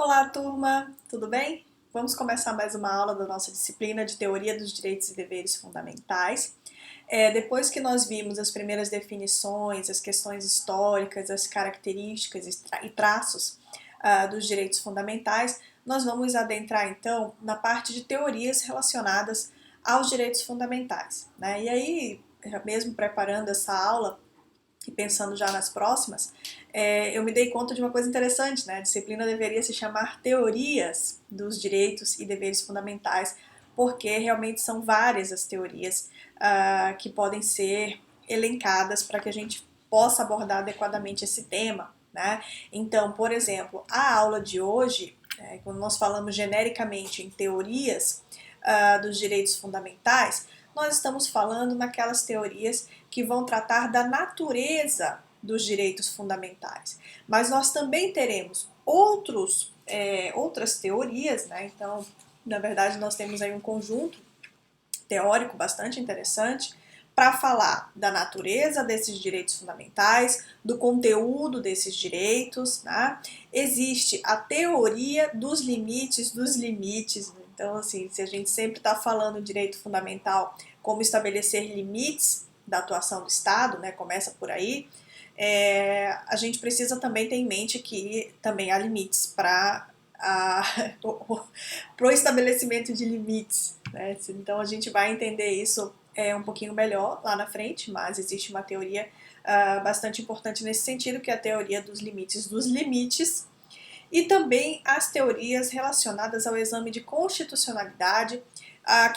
Olá, turma! Tudo bem? Vamos começar mais uma aula da nossa disciplina de Teoria dos Direitos e Deveres Fundamentais. Depois que nós vimos as primeiras definições, as questões históricas, as características e traços dos direitos fundamentais, nós vamos adentrar então na parte de teorias relacionadas aos direitos fundamentais, né? E aí, mesmo preparando essa aula, e pensando já nas próximas, eu me dei conta de uma coisa interessante, né? A disciplina deveria se chamar Teorias dos Direitos e Deveres Fundamentais, porque realmente são várias as teorias que podem ser elencadas para que a gente possa abordar adequadamente esse tema, né? Então, por exemplo, a aula de hoje, quando nós falamos genericamente em teorias dos direitos fundamentais, nós estamos falando naquelas teorias que vão tratar da natureza dos direitos fundamentais. Mas nós também teremos outras teorias, né? Então, na verdade, nós temos aí um conjunto teórico bastante interessante para falar da natureza desses direitos fundamentais, do conteúdo desses direitos, né? Existe a teoria dos limites. Então, assim, se a gente sempre está falando direito fundamental, como estabelecer limites da atuação do Estado, né? Começa por aí. A gente precisa também ter em mente que também há limites para o estabelecimento de limites, né? Então a gente vai entender isso um pouquinho melhor lá na frente, mas existe uma teoria bastante importante nesse sentido, que é a teoria dos limites, e também as teorias relacionadas ao exame de constitucionalidade,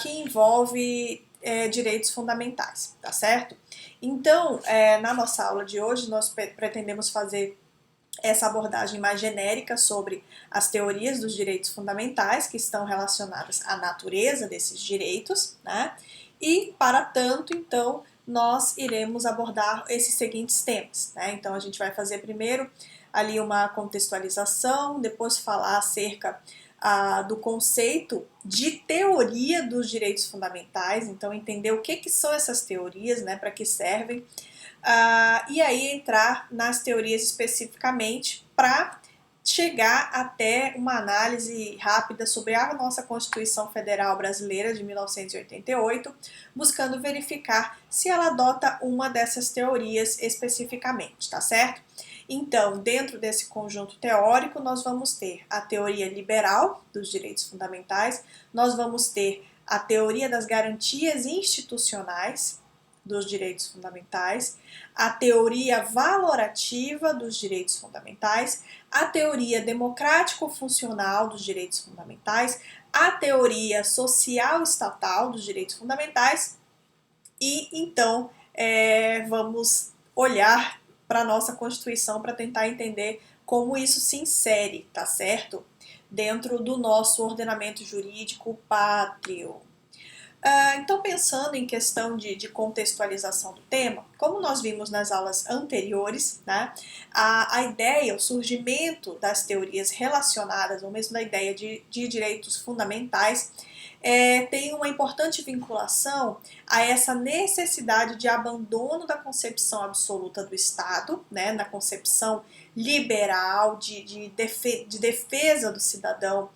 que envolve direitos fundamentais, tá certo? Então, na nossa aula de hoje, nós pretendemos fazer essa abordagem mais genérica sobre as teorias dos direitos fundamentais, que estão relacionadas à natureza desses direitos, né? E, para tanto, então, nós iremos abordar esses seguintes temas, né? Então, a gente vai fazer primeiro ali uma contextualização, depois falar acerca do conceito de teoria dos direitos fundamentais, então entender o que são essas teorias, né, para que servem, e aí entrar nas teorias especificamente para chegar até uma análise rápida sobre a nossa Constituição Federal Brasileira de 1988, buscando verificar se ela adota uma dessas teorias especificamente, tá certo? Então, dentro desse conjunto teórico, nós vamos ter a teoria liberal dos direitos fundamentais, nós vamos ter a teoria das garantias institucionais dos direitos fundamentais, a teoria valorativa dos direitos fundamentais, a teoria democrático-funcional dos direitos fundamentais, a teoria social-estatal dos direitos fundamentais e, então, vamos olhar para a nossa Constituição para tentar entender como isso se insere, tá certo? Dentro do nosso ordenamento jurídico pátrio. Então, pensando em questão de contextualização do tema, como nós vimos nas aulas anteriores, né, a ideia, o surgimento das teorias relacionadas, ou mesmo da ideia de direitos fundamentais, tem uma importante vinculação a essa necessidade de abandono da concepção absoluta do Estado, né, na concepção liberal de defesa do cidadão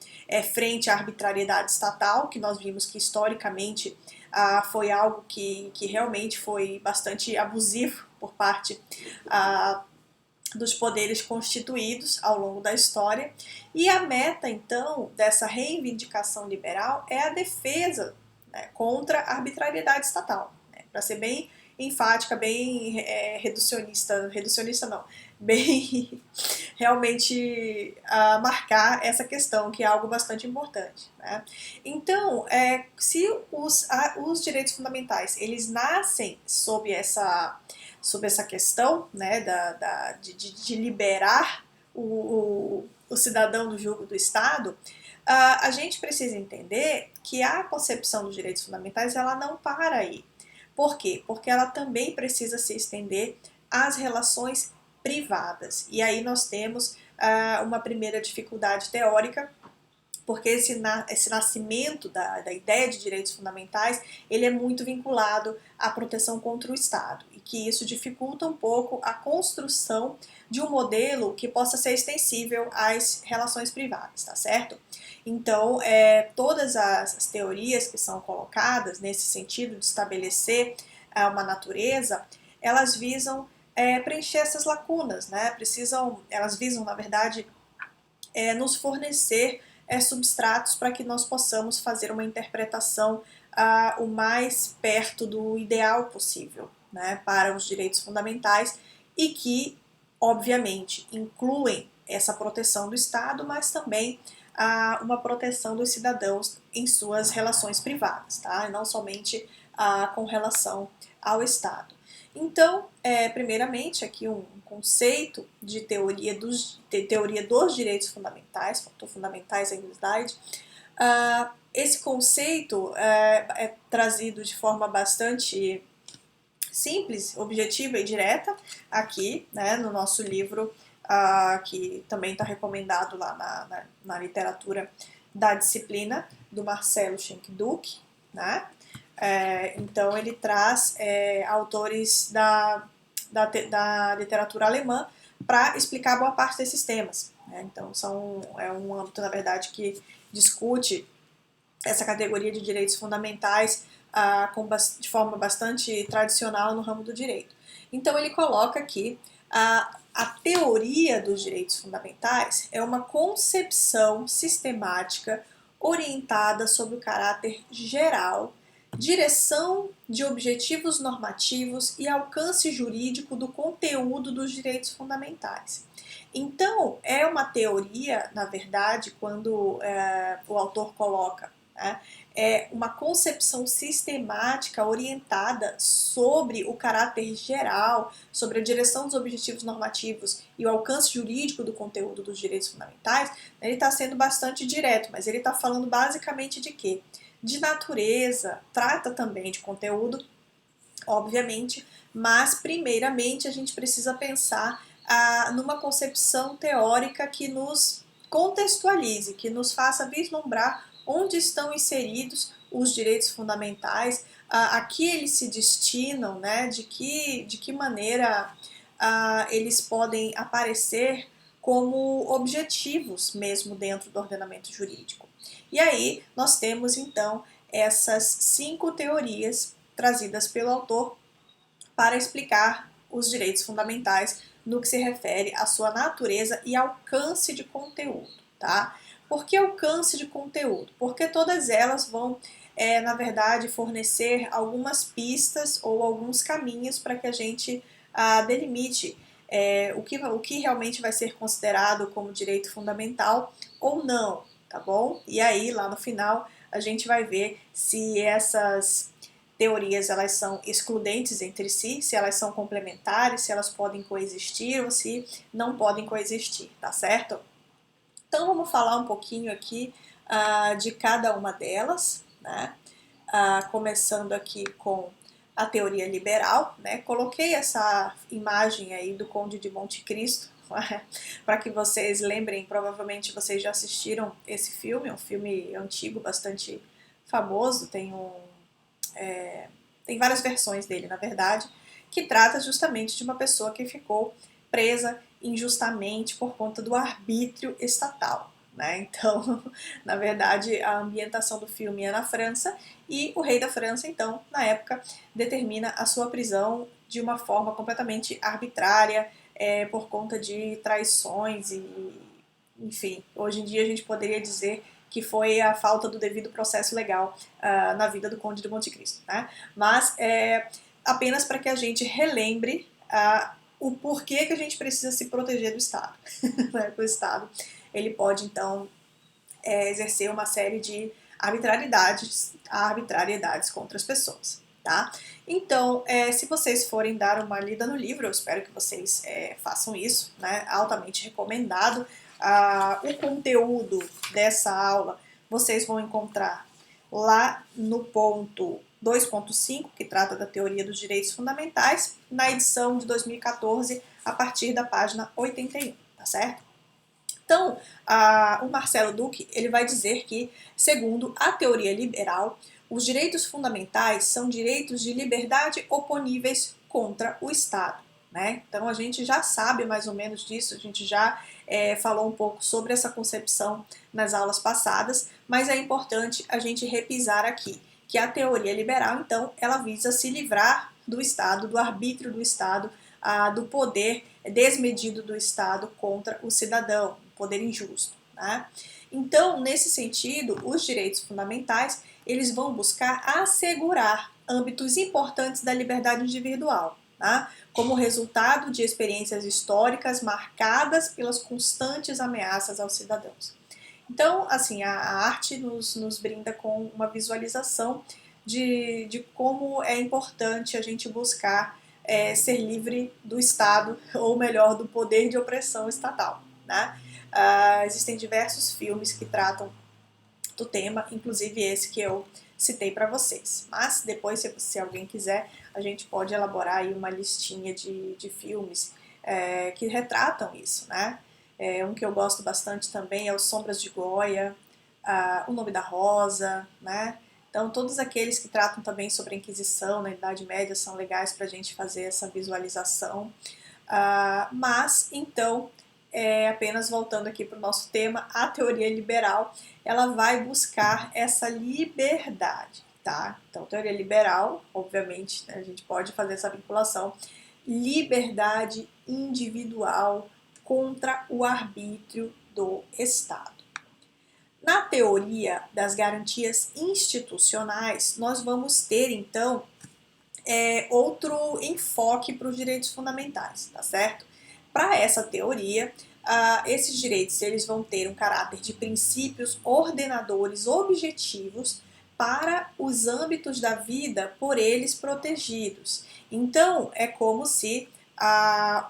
frente à arbitrariedade estatal, que nós vimos que historicamente foi algo que realmente foi bastante abusivo por parte dos poderes constituídos ao longo da história. E a meta, então, dessa reivindicação liberal é a defesa, né, contra a arbitrariedade estatal. Né? Para ser bem enfática, bem reducionista não, bem realmente marcar essa questão, que é algo bastante importante. Né? Então, se os direitos fundamentais eles nascem sob essa questão, né, de liberar o cidadão do jugo do Estado, a gente precisa entender que a concepção dos direitos fundamentais ela não para aí. Por quê? Porque ela também precisa se estender às relações privadas. E aí nós temos uma primeira dificuldade teórica, porque esse nascimento da ideia de direitos fundamentais, ele é muito vinculado à proteção contra o Estado, e que isso dificulta um pouco a construção de um modelo que possa ser extensível às relações privadas, tá certo? Então, todas as teorias que são colocadas nesse sentido de estabelecer uma natureza, elas visam preencher essas lacunas, né? Elas visam, na verdade, nos fornecer substratos para que nós possamos fazer uma interpretação o mais perto do ideal possível, né, para os direitos fundamentais, e que, obviamente, incluem essa proteção do Estado, mas também uma proteção dos cidadãos em suas relações privadas, tá? E não somente com relação ao Estado. Então, primeiramente, aqui um conceito de teoria dos direitos fundamentais, faltou fundamentais em slide. Esse conceito é trazido de forma bastante simples, objetiva e direta aqui, né, no nosso livro, que também está recomendado lá na literatura da disciplina, do Marcelo Schenck-Duck, né? Então ele traz autores da literatura alemã para explicar boa parte desses temas, né? Então é um âmbito, na verdade, que discute essa categoria de direitos fundamentais de forma bastante tradicional no ramo do direito. Então ele coloca aqui a teoria dos direitos fundamentais é uma concepção sistemática orientada sobre o caráter geral, direção de objetivos normativos e alcance jurídico do conteúdo dos direitos fundamentais. Então, é uma teoria, na verdade, quando o autor coloca, né, é uma concepção sistemática orientada sobre o caráter geral, sobre a direção dos objetivos normativos e o alcance jurídico do conteúdo dos direitos fundamentais. Ele está sendo bastante direto, mas ele está falando basicamente de quê? De natureza, trata também de conteúdo, obviamente, mas primeiramente a gente precisa pensar numa concepção teórica que nos contextualize, que nos faça vislumbrar onde estão inseridos os direitos fundamentais, a que eles se destinam, né, de que maneira eles podem aparecer como objetivos mesmo dentro do ordenamento jurídico. E aí nós temos então essas 5 teorias trazidas pelo autor para explicar os direitos fundamentais no que se refere à sua natureza e alcance de conteúdo, tá? Por que alcance de conteúdo? Porque todas elas vão, na verdade, fornecer algumas pistas ou alguns caminhos para que a gente delimite o que realmente vai ser considerado como direito fundamental ou não, tá bom? E aí, lá no final, a gente vai ver se essas teorias elas são excludentes entre si, se elas são complementares, se elas podem coexistir ou se não podem coexistir, tá certo? Então vamos falar um pouquinho aqui de cada uma delas, né? Começando aqui com a teoria liberal, né? Coloquei essa imagem aí do Conde de Monte Cristo para que vocês lembrem, provavelmente vocês já assistiram esse filme, é um filme antigo, bastante famoso, tem várias versões dele, na verdade, que trata justamente de uma pessoa que ficou presa injustamente por conta do arbítrio estatal, né? Então, na verdade, a ambientação do filme é na França e o rei da França, então, na época, determina a sua prisão de uma forma completamente arbitrária, por conta de traições enfim, hoje em dia a gente poderia dizer que foi a falta do devido processo legal na vida do Conde de Monte Cristo, né? Mas apenas para que a gente relembre o porquê que a gente precisa se proteger do Estado. Né? O Estado ele pode, então, exercer uma série de arbitrariedades contra as pessoas. Tá? Então, se vocês forem dar uma lida no livro, eu espero que vocês façam isso, né? Altamente recomendado. O conteúdo dessa aula vocês vão encontrar lá no ponto 2.5, que trata da teoria dos direitos fundamentais, na edição de 2014, a partir da página 81, tá certo? Então, o Marcelo Duque ele vai dizer que, segundo a teoria liberal, os direitos fundamentais são direitos de liberdade oponíveis contra o Estado. Né? Então, a gente já sabe mais ou menos disso, a gente já falou um pouco sobre essa concepção nas aulas passadas, mas é importante a gente repisar aqui, que a teoria liberal, então, ela visa se livrar do Estado, do arbítrio do Estado, do poder desmedido do Estado contra o cidadão, poder injusto. Né? Então, nesse sentido, os direitos fundamentais eles vão buscar assegurar âmbitos importantes da liberdade individual, tá? Como resultado de experiências históricas marcadas pelas constantes ameaças aos cidadãos. Então, assim, a arte nos brinda com uma visualização de como é importante a gente buscar ser livre do Estado, ou melhor, do poder de opressão estatal. Né? Existem diversos filmes que tratam do tema, inclusive esse que eu citei para vocês. Mas depois, se alguém quiser, a gente pode elaborar aí uma listinha de filmes que retratam isso, né? Um que eu gosto bastante também é o Sombras de Goya, O Nome da Rosa, né? Então, todos aqueles que tratam também sobre a Inquisição na Idade Média são legais para a gente fazer essa visualização. Mas, então, apenas voltando aqui para o nosso tema, a teoria liberal, ela vai buscar essa liberdade, tá? Então, teoria liberal, obviamente, né, a gente pode fazer essa vinculação, liberdade individual contra o arbítrio do Estado. Na teoria das garantias institucionais, nós vamos ter, então, outro enfoque para os direitos fundamentais, tá certo? Para essa teoria, esses direitos eles vão ter um caráter de princípios ordenadores objetivos para os âmbitos da vida por eles protegidos. Então, é como se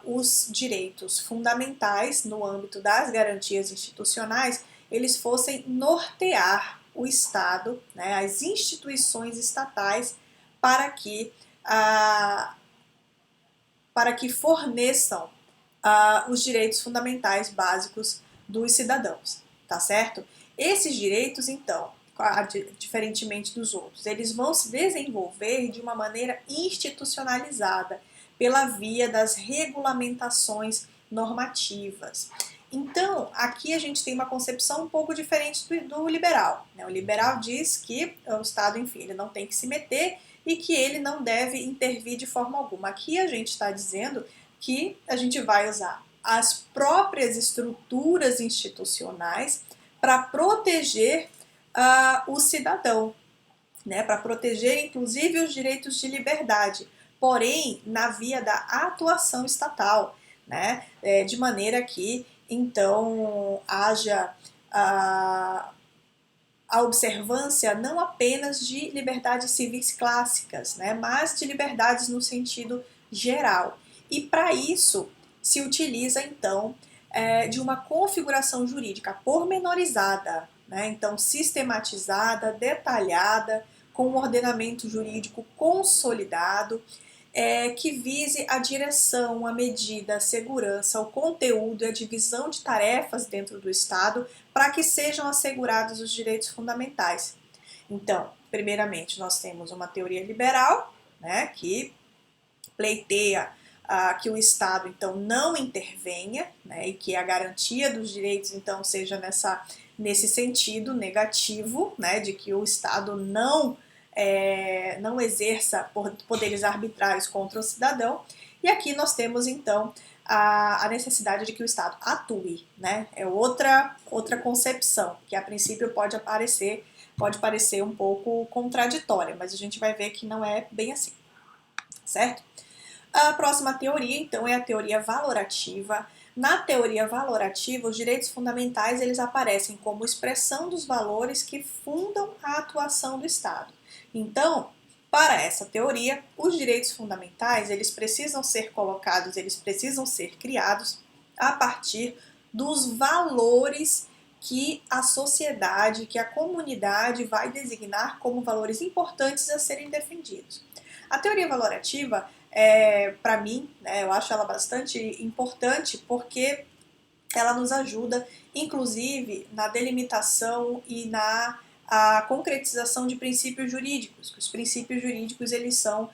os direitos fundamentais no âmbito das garantias institucionais eles fossem nortear o Estado, né, as instituições estatais, para que forneçam os direitos fundamentais básicos dos cidadãos, tá certo? Esses direitos, então, diferentemente dos outros, eles vão se desenvolver de uma maneira institucionalizada, pela via das regulamentações normativas. Então, aqui a gente tem uma concepção um pouco diferente do liberal. Né? O liberal diz que o Estado, enfim, ele não tem que se meter e que ele não deve intervir de forma alguma. Aqui a gente está dizendo que a gente vai usar as próprias estruturas institucionais para proteger o cidadão, né? Para proteger inclusive os direitos de liberdade, porém na via da atuação estatal, né? De maneira que então haja a observância não apenas de liberdades civis clássicas, né, mas de liberdades no sentido geral. E para isso se utiliza então de uma configuração jurídica pormenorizada, né, então sistematizada, detalhada, com um ordenamento jurídico consolidado, que vise a direção, a medida, a segurança, o conteúdo e a divisão de tarefas dentro do Estado para que sejam assegurados os direitos fundamentais. Então, primeiramente, nós temos uma teoria liberal, né, que pleiteia que o Estado, então, não intervenha, né, e que a garantia dos direitos, então, seja nesse sentido negativo, né, de que o Estado não exerça poderes arbitrários contra o cidadão. E aqui nós temos, então, a necessidade de que o Estado atue, né? É outra concepção, que a princípio pode parecer um pouco contraditória, mas a gente vai ver que não é bem assim, certo? A próxima teoria, então, é a teoria valorativa. Na teoria valorativa, os direitos fundamentais eles aparecem como expressão dos valores que fundam a atuação do Estado. Então, para essa teoria, os direitos fundamentais eles precisam ser colocados, eles precisam ser criados a partir dos valores que a sociedade, que a comunidade vai designar como valores importantes a serem defendidos. A teoria valorativa, para mim, né, eu acho ela bastante importante porque ela nos ajuda, inclusive, na delimitação e na a concretização de princípios jurídicos. Os princípios jurídicos, eles são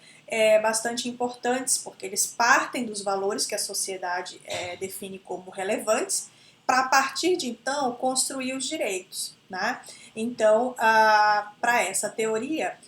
bastante importantes, porque eles partem dos valores que a sociedade define como relevantes, para a partir de então construir os direitos, né? Então, para essa teoria,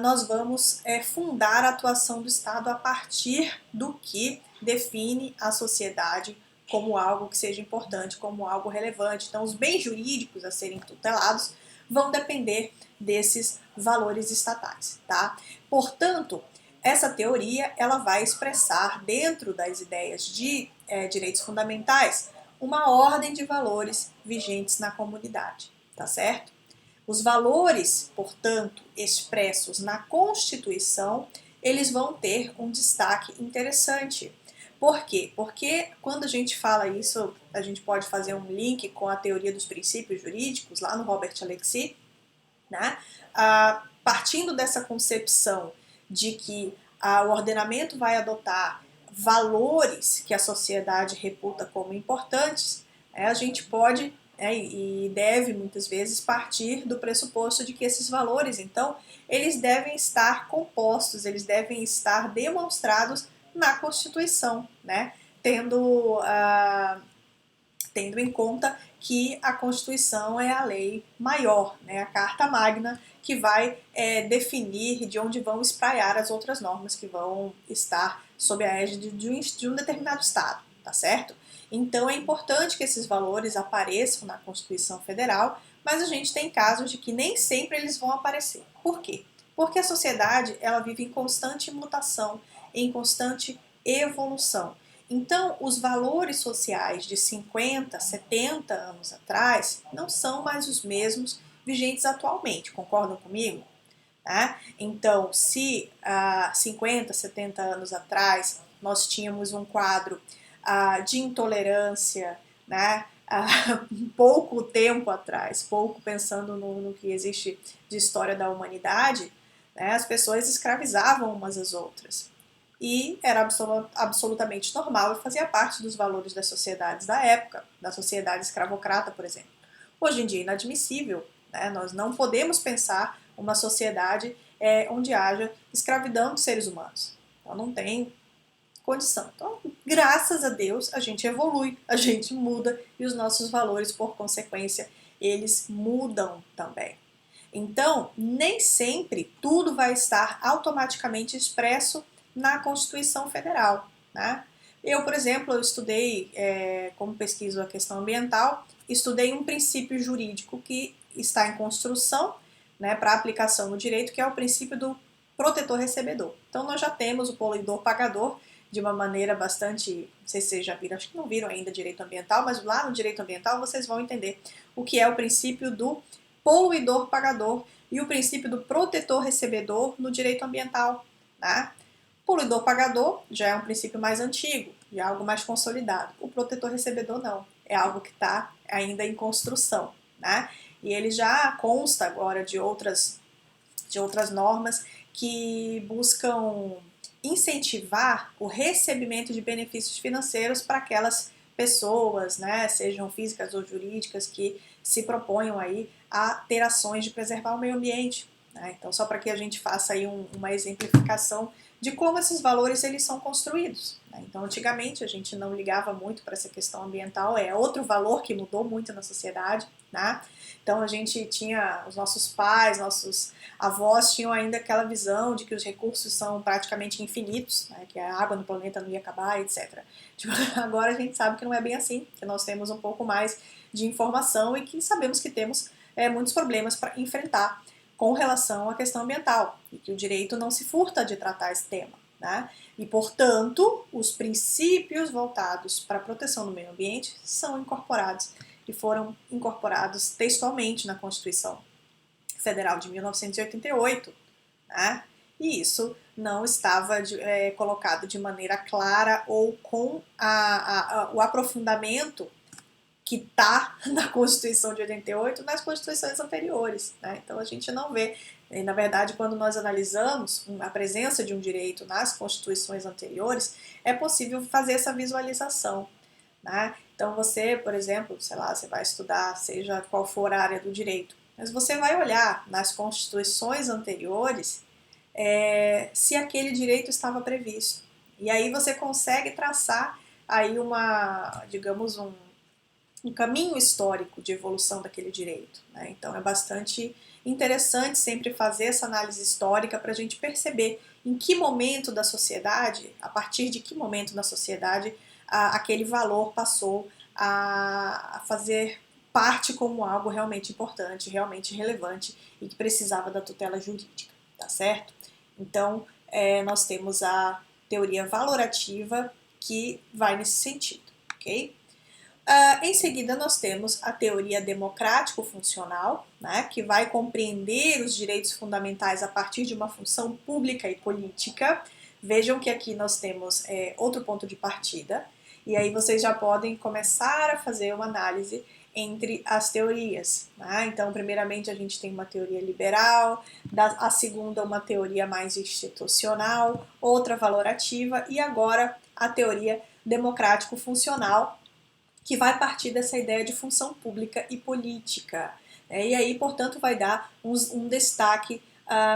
nós vamos fundar a atuação do Estado a partir do que define a sociedade como algo que seja importante, como algo relevante. Então, os bens jurídicos a serem tutelados vão depender desses valores estatais, tá? Portanto, essa teoria ela vai expressar dentro das ideias de direitos fundamentais uma ordem de valores vigentes na comunidade, tá certo? Os valores, portanto, expressos na Constituição, eles vão ter um destaque interessante. Por quê? Porque quando a gente fala isso, a gente pode fazer um link com a teoria dos princípios jurídicos, lá no Robert Alexy, né? Partindo dessa concepção de que o ordenamento vai adotar valores que a sociedade reputa como importantes, a gente pode e deve muitas vezes partir do pressuposto de que esses valores, então, eles devem estar compostos, eles devem estar demonstrados na Constituição, né? Tendo em conta que a Constituição é a lei maior, né? A Carta Magna, que vai definir de onde vão espraiar as outras normas que vão estar sob a égide de um determinado Estado, tá certo? Então é importante que esses valores apareçam na Constituição Federal, mas a gente tem casos de que nem sempre eles vão aparecer. Por quê? Porque a sociedade ela vive em constante mutação, em constante evolução. Então, os valores sociais de 50, 70 anos atrás não são mais os mesmos vigentes atualmente, concordam comigo? Tá? Então, se há 50, 70 anos atrás nós tínhamos um quadro de intolerância, né? Pouco tempo atrás, pouco pensando no que existe de história da humanidade, né? As pessoas escravizavam umas às outras. E era absolutamente normal e fazia parte dos valores das sociedades da época, da sociedade escravocrata, por exemplo. Hoje em dia é inadmissível, né? Nós não podemos pensar uma sociedade onde haja escravidão de seres humanos. Então não tem condição. Então, graças a Deus, a gente evolui, a gente muda e os nossos valores, por consequência, eles mudam também. Então, nem sempre tudo vai estar automaticamente expresso na Constituição Federal, né? Eu, por exemplo, eu estudei, como pesquiso a questão ambiental, estudei um princípio jurídico que está em construção, né, para aplicação no direito, que é o princípio do protetor-recebedor. Então, nós já temos o poluidor-pagador de uma maneira bastante, não sei se vocês já viram, acho que não viram ainda direito ambiental, mas lá no direito ambiental vocês vão entender o que é o princípio do poluidor-pagador e o princípio do protetor-recebedor no direito ambiental, né? Poluidor-pagador já é um princípio mais antigo, já é algo mais consolidado. O protetor-recebedor não, é algo que está ainda em construção, né? E ele já consta agora de outras normas que buscam incentivar o recebimento de benefícios financeiros para aquelas pessoas, né, sejam físicas ou jurídicas, que se proponham aí a ter ações de preservar o meio ambiente, né? Então, só para que a gente faça aí uma exemplificação de como esses valores eles são construídos, né? Então, antigamente a gente não ligava muito para essa questão ambiental, é outro valor que mudou muito na sociedade, né? Então a gente tinha, os nossos pais, nossos avós tinham ainda aquela visão de que os recursos são praticamente infinitos, né? Que a água no planeta não ia acabar, etc. Tipo, agora a gente sabe que não é bem assim, que nós temos um pouco mais de informação e que sabemos que temos muitos problemas para enfrentar com relação à questão ambiental, e que o direito não se furta de tratar esse tema, né? E, portanto, os princípios voltados para a proteção do meio ambiente são incorporados e foram incorporados textualmente na Constituição Federal de 1988, né? E isso não estava colocado de maneira clara ou com o aprofundamento que está na Constituição de 88 nas constituições anteriores, né? Então a gente não vê, na verdade, quando nós analisamos a presença de um direito nas constituições anteriores, é possível fazer essa visualização, né? Então Então você, por exemplo, sei lá, você vai estudar, seja qual for a área do direito, mas você vai olhar nas constituições anteriores se aquele direito estava previsto. E aí você consegue traçar aí digamos, um caminho histórico de evolução daquele direito, né? Então é bastante interessante sempre fazer essa análise histórica para a gente perceber em que momento da sociedade, a partir de que momento da sociedade, aquele valor passou a fazer parte como algo realmente importante, realmente relevante e que precisava da tutela jurídica, tá certo? Então, nós temos a teoria valorativa que vai nesse sentido, ok? Em seguida, nós temos a teoria democrático-funcional, né, que vai compreender os direitos fundamentais a partir de uma função pública e política. Vejam que aqui nós temos outro ponto de partida, e aí vocês já podem começar a fazer uma análise entre as teorias. Né? Então, primeiramente, a gente tem uma teoria liberal, a segunda, uma teoria mais institucional, outra valorativa, e agora a teoria democrático-funcional, que vai partir dessa ideia de função pública e política. E aí, portanto, vai dar um destaque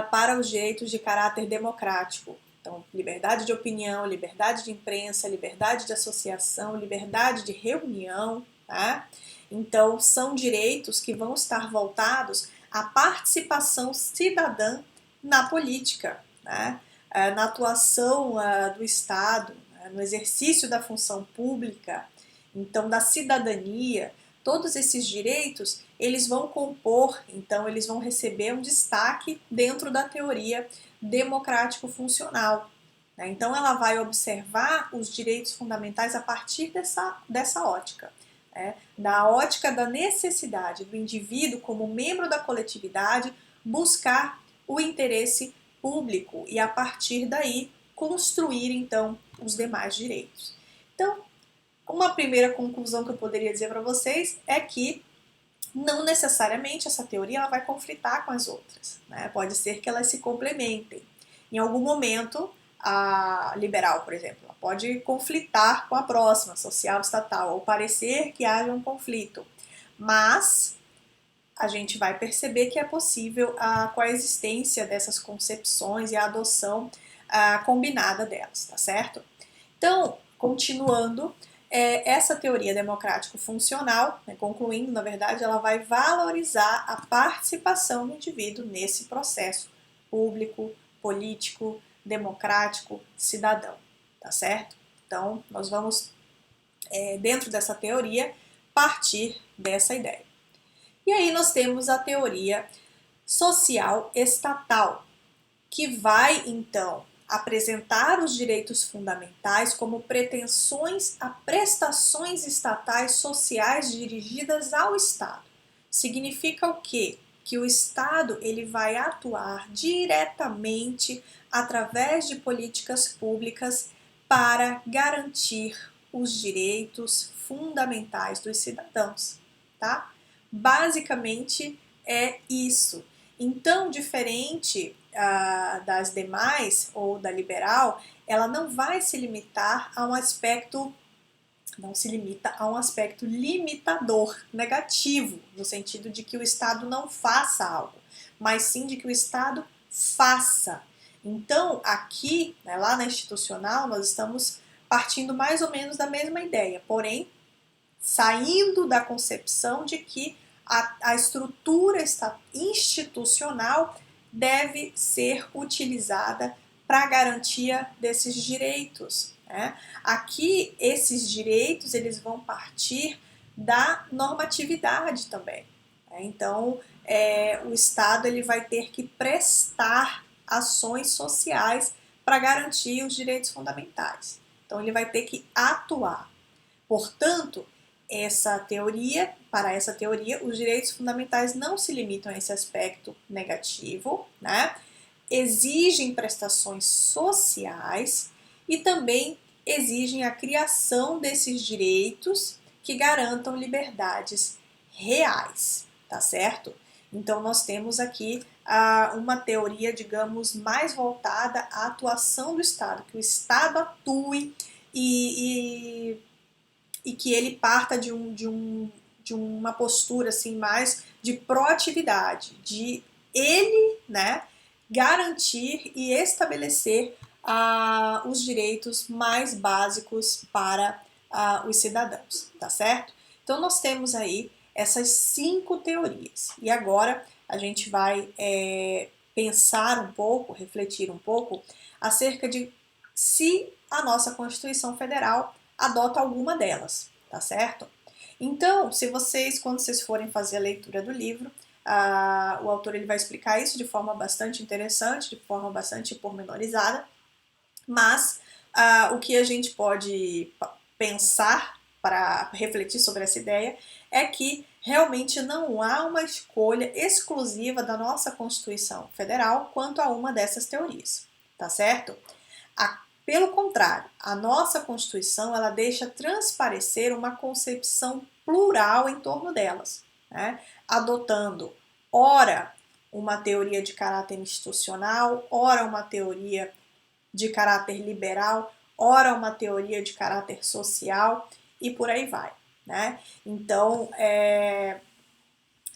para os direitos de caráter democrático. Então, liberdade de opinião, liberdade de imprensa, liberdade de associação, liberdade de reunião. Tá? Então, são direitos que vão estar voltados à participação cidadã na política, né? Na atuação do Estado, né? No exercício da função pública. Então, da cidadania, todos esses direitos, eles vão compor, então eles vão receber um destaque dentro da teoria democrático-funcional. Né? Então, ela vai observar os direitos fundamentais a partir dessa ótica. Né? Da ótica da necessidade do indivíduo, como membro da coletividade, buscar o interesse público e, a partir daí, construir, então, os demais direitos. Então, uma primeira conclusão que eu poderia dizer para vocês é que não necessariamente essa teoria ela vai conflitar com as outras, né? Pode ser que elas se complementem. Em algum momento, a liberal, por exemplo, ela pode conflitar com a próxima, social estatal, ou parecer que haja um conflito. Mas a gente vai perceber que é possível a coexistência dessas concepções e a adoção combinada delas, tá certo? Então, continuando, essa teoria democrático-funcional, né, concluindo, na verdade, ela vai valorizar a participação do indivíduo nesse processo público, político, democrático, cidadão, tá certo? Então, nós vamos, dentro dessa teoria, partir dessa ideia. E aí nós temos a teoria social estatal, que vai, então, apresentar os direitos fundamentais como pretensões a prestações estatais sociais dirigidas ao Estado. Significa o quê? Que o Estado ele vai atuar diretamente através de políticas públicas para garantir os direitos fundamentais dos cidadãos, tá? Basicamente é isso. Então, diferente das demais ou da liberal, ela não vai se limitar a um aspecto, não se limita a um aspecto limitador, negativo, no sentido de que o Estado não faça algo, mas sim de que o Estado faça. Então, aqui, né, lá na institucional, nós estamos partindo mais ou menos da mesma ideia, porém, saindo da concepção de que a estrutura institucional deve ser utilizada para a garantia desses direitos. Né? Aqui, esses direitos eles vão partir da normatividade também. Né? Então, o Estado ele vai ter que prestar ações sociais para garantir os direitos fundamentais. Então, ele vai ter que atuar. Portanto, para essa teoria, os direitos fundamentais não se limitam a esse aspecto negativo, né? Exigem prestações sociais e também exigem a criação desses direitos que garantam liberdades reais, tá certo? Então, nós temos aqui uma teoria, digamos, mais voltada à atuação do Estado, que o Estado atue e e que ele parta de uma postura assim mais de proatividade, de ele, né, garantir e estabelecer os direitos mais básicos para os cidadãos, tá certo? Então nós temos aí essas 5 teorias e agora a gente vai pensar um pouco, refletir um pouco acerca de se a nossa Constituição Federal adota alguma delas, tá certo? Então, quando vocês forem fazer a leitura do livro, o autor ele vai explicar isso de forma bastante interessante, de forma bastante pormenorizada, mas o que a gente pode pensar para refletir sobre essa ideia é que realmente não há uma escolha exclusiva da nossa Constituição Federal quanto a uma dessas teorias, tá certo? Pelo contrário, a nossa Constituição ela deixa transparecer uma concepção plural em torno delas, né? Adotando, ora, uma teoria de caráter institucional, ora uma teoria de caráter liberal, ora uma teoria de caráter social e por aí vai, né? Então,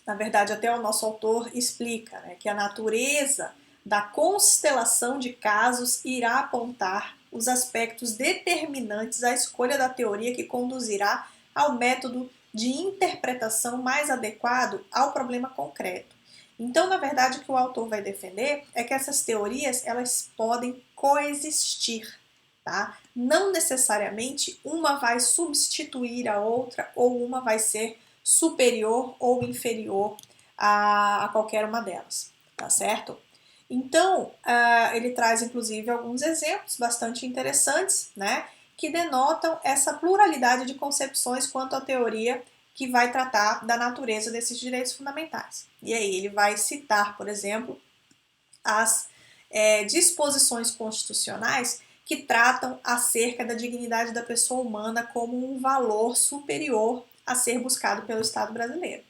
na verdade, até o nosso autor explica, né, que a natureza da constelação de casos irá apontar os aspectos determinantes à escolha da teoria que conduzirá ao método de interpretação mais adequado ao problema concreto. Então, na verdade, o que o autor vai defender é que essas teorias elas podem coexistir, tá? Não necessariamente uma vai substituir a outra ou uma vai ser superior ou inferior a qualquer uma delas, tá certo? Então, ele traz inclusive alguns exemplos bastante interessantes, né, que denotam essa pluralidade de concepções quanto à teoria que vai tratar da natureza desses direitos fundamentais. E aí ele vai citar, por exemplo, as disposições constitucionais que tratam acerca da dignidade da pessoa humana como um valor superior a ser buscado pelo Estado brasileiro.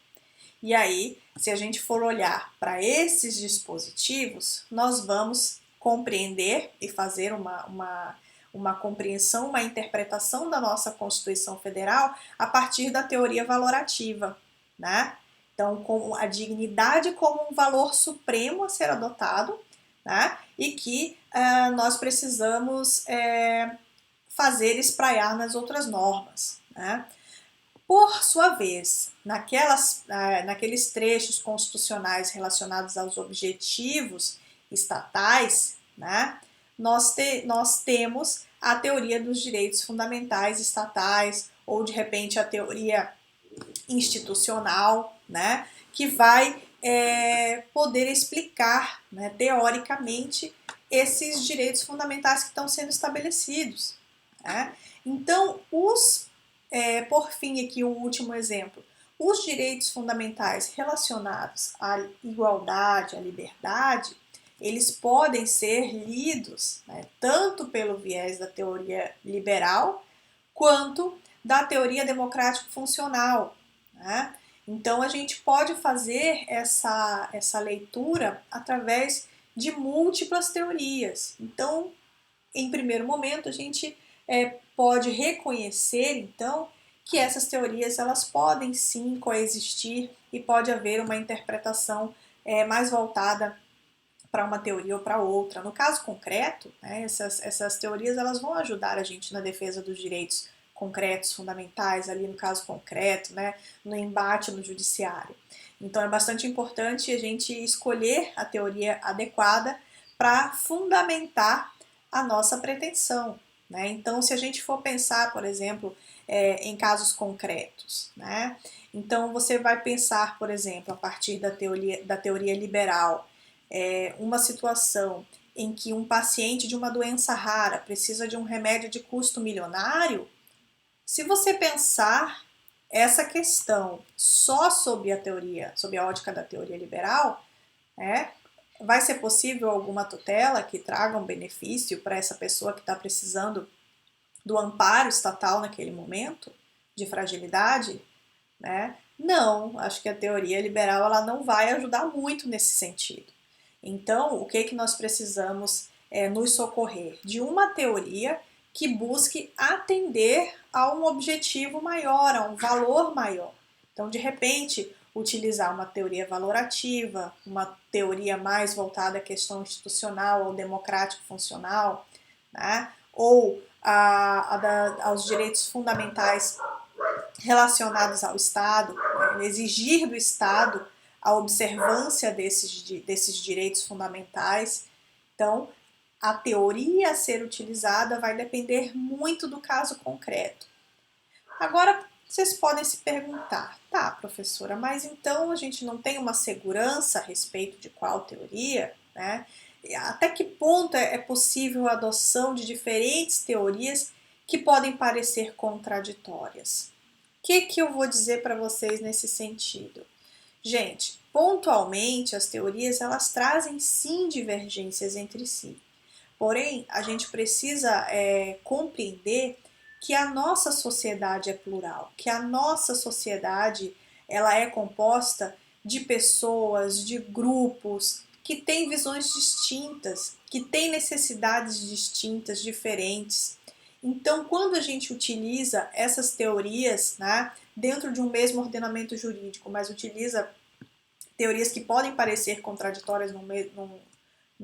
E aí, se a gente for olhar para esses dispositivos, nós vamos compreender e fazer uma compreensão, uma interpretação da nossa Constituição Federal a partir da teoria valorativa, né? Então, com a dignidade como um valor supremo a ser adotado, né? E que nós precisamos fazer espraiar nas outras normas, né? Por sua vez, naqueles trechos constitucionais relacionados aos objetivos estatais, né, nós temos a teoria dos direitos fundamentais estatais, ou de repente a teoria institucional, né, que vai poder explicar, né, teoricamente esses direitos fundamentais que estão sendo estabelecidos, né? Então, por fim, aqui o último exemplo. Os direitos fundamentais relacionados à igualdade, à liberdade, eles podem ser lidos, né, tanto pelo viés da teoria liberal quanto da teoria democrático-funcional, né? Então a gente pode fazer essa leitura através de múltiplas teorias. Então, em primeiro momento, a gente pode reconhecer, então, que essas teorias elas podem sim coexistir e pode haver uma interpretação mais voltada para uma teoria ou para outra. No caso concreto, né, essas teorias elas vão ajudar a gente na defesa dos direitos concretos, fundamentais, ali no caso concreto, né, no embate no judiciário. Então é bastante importante a gente escolher a teoria adequada para fundamentar a nossa pretensão, né? Então, se a gente for pensar, por exemplo, em casos concretos, né? Então, você vai pensar, por exemplo, a partir da teoria liberal, uma situação em que um paciente de uma doença rara precisa de um remédio de custo milionário, se você pensar essa questão só sob a ótica da teoria liberal, vai ser possível alguma tutela que traga um benefício para essa pessoa que está precisando do amparo estatal naquele momento de fragilidade, né? Não, acho que a teoria liberal ela não vai ajudar muito nesse sentido. Então, o que nós precisamos nos socorrer? De uma teoria que busque atender a um objetivo maior, a um valor maior. Então, de repente, utilizar uma teoria valorativa, uma teoria mais voltada à questão institucional ou democrático-funcional, né? Ou aos direitos fundamentais relacionados ao Estado, né? Exigir do Estado a observância desses direitos fundamentais. Então, a teoria a ser utilizada vai depender muito do caso concreto. Agora, vocês podem se perguntar, tá, professora, mas então a gente não tem uma segurança a respeito de qual teoria, né? Até que ponto é possível a adoção de diferentes teorias que podem parecer contraditórias? O que eu vou dizer para vocês nesse sentido? Gente, pontualmente as teorias elas trazem sim divergências entre si. Porém, a gente precisa compreender que a nossa sociedade é plural, que a nossa sociedade ela é composta de pessoas, de grupos que têm visões distintas, que têm necessidades distintas, diferentes. Então, quando a gente utiliza essas teorias, né, dentro de um mesmo ordenamento jurídico, mas utiliza teorias que podem parecer contraditórias no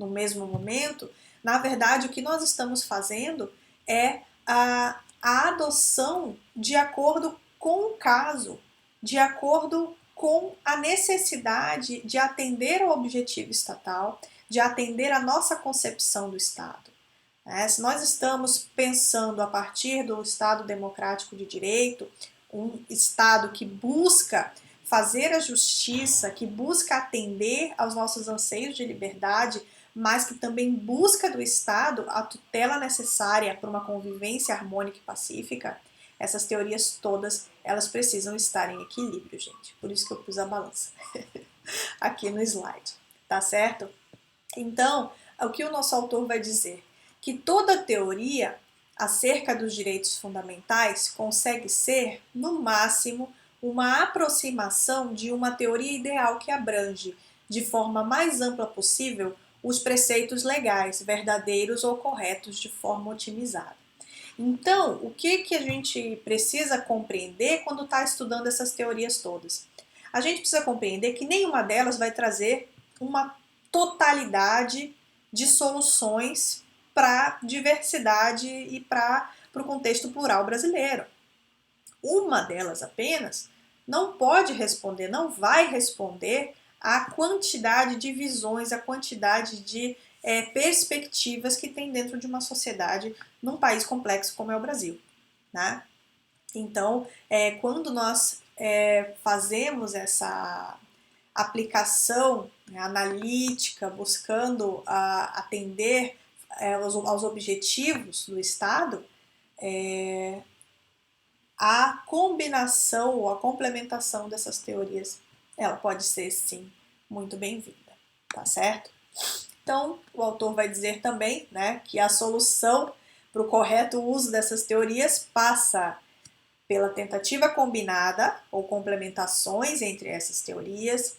mesmo momento, na verdade, o que nós estamos fazendo é a adoção de acordo com o caso, de acordo com a necessidade de atender ao objetivo estatal, de atender à nossa concepção do Estado. Se nós estamos pensando a partir do Estado democrático de direito, um Estado que busca fazer a justiça, que busca atender aos nossos anseios de liberdade, mas que também busca do Estado a tutela necessária para uma convivência harmônica e pacífica, essas teorias todas, elas precisam estar em equilíbrio, gente. Por isso que eu pus a balança aqui no slide, tá certo? Então, o que o nosso autor vai dizer? Que toda teoria acerca dos direitos fundamentais consegue ser, no máximo, uma aproximação de uma teoria ideal que abrange, de forma mais ampla possível, os preceitos legais, verdadeiros ou corretos de forma otimizada. Então, o que a gente precisa compreender quando está estudando essas teorias todas? A gente precisa compreender que nenhuma delas vai trazer uma totalidade de soluções para a diversidade e para o contexto plural brasileiro. Uma delas apenas não pode responder, não vai responder à quantidade de visões, à quantidade de perspectivas que tem dentro de uma sociedade num país complexo como é o Brasil, né? Então, quando nós fazemos essa aplicação analítica, buscando atender aos objetivos do Estado, a combinação ou a complementação dessas teorias, ela pode ser, sim, muito bem-vinda, tá certo? Então, o autor vai dizer também, né, que a solução para o correto uso dessas teorias passa pela tentativa combinada ou complementações entre essas teorias,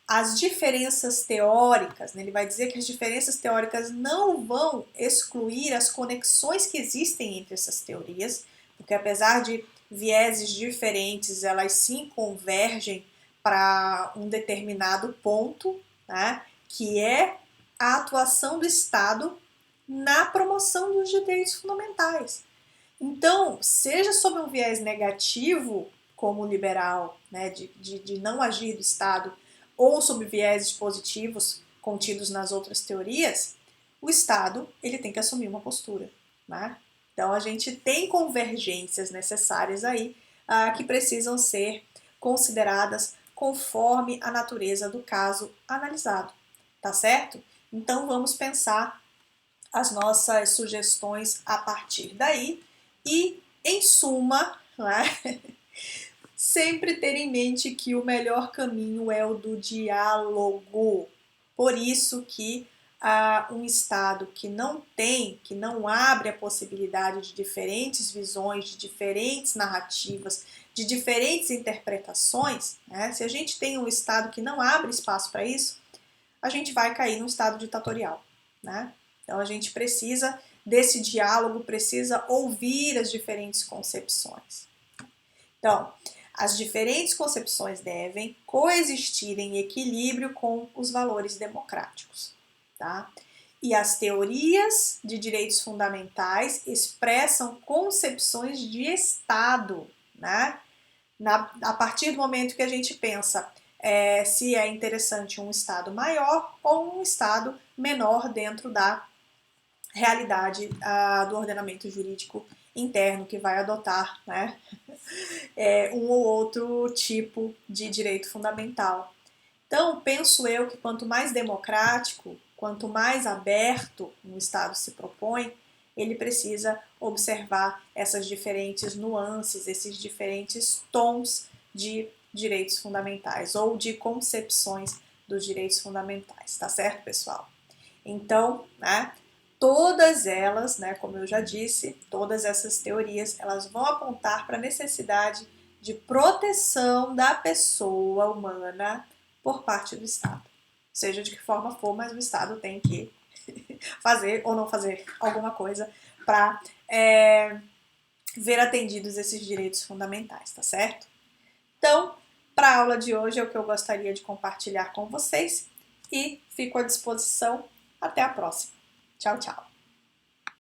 as diferenças teóricas, né, ele vai dizer que as diferenças teóricas não vão excluir as conexões que existem entre essas teorias, porque apesar de vieses diferentes, elas sim convergem para um determinado ponto, né, que é a atuação do Estado na promoção dos direitos fundamentais. Então, seja sob um viés negativo, como liberal, né, de não agir do Estado, ou sob vieses positivos contidos nas outras teorias, o Estado ele tem que assumir uma postura, né? Então, a gente tem convergências necessárias aí que precisam ser consideradas conforme a natureza do caso analisado, tá certo? Então, vamos pensar as nossas sugestões a partir daí e, em suma, né, sempre ter em mente que o melhor caminho é o do diálogo. Por isso que um Estado que não abre a possibilidade de diferentes visões, de diferentes narrativas, de diferentes interpretações, né? Se a gente tem um Estado que não abre espaço para isso, a gente vai cair num Estado ditatorial, né? Então a gente precisa desse diálogo precisa ouvir as diferentes concepções. Então, as diferentes concepções devem coexistir em equilíbrio com os valores democráticos, tá? E as teorias de direitos fundamentais expressam concepções de Estado, né? A partir do momento que a gente pensa se é interessante um Estado maior ou um Estado menor dentro da realidade do ordenamento jurídico interno que vai adotar, né, um ou outro tipo de direito fundamental. Então, penso eu que quanto mais democrático, quanto mais aberto um Estado se propõe, ele precisa observar essas diferentes nuances, esses diferentes tons de direitos fundamentais ou de concepções dos direitos fundamentais, tá certo, pessoal? Então, né, todas elas, né, como eu já disse, todas essas teorias, elas vão apontar para a necessidade de proteção da pessoa humana por parte do Estado. Seja de que forma for, mas o Estado tem que fazer ou não fazer alguma coisa para ver atendidos esses direitos fundamentais, tá certo? Então, para a aula de hoje é o que eu gostaria de compartilhar com vocês e fico à disposição. Até a próxima. Tchau, tchau.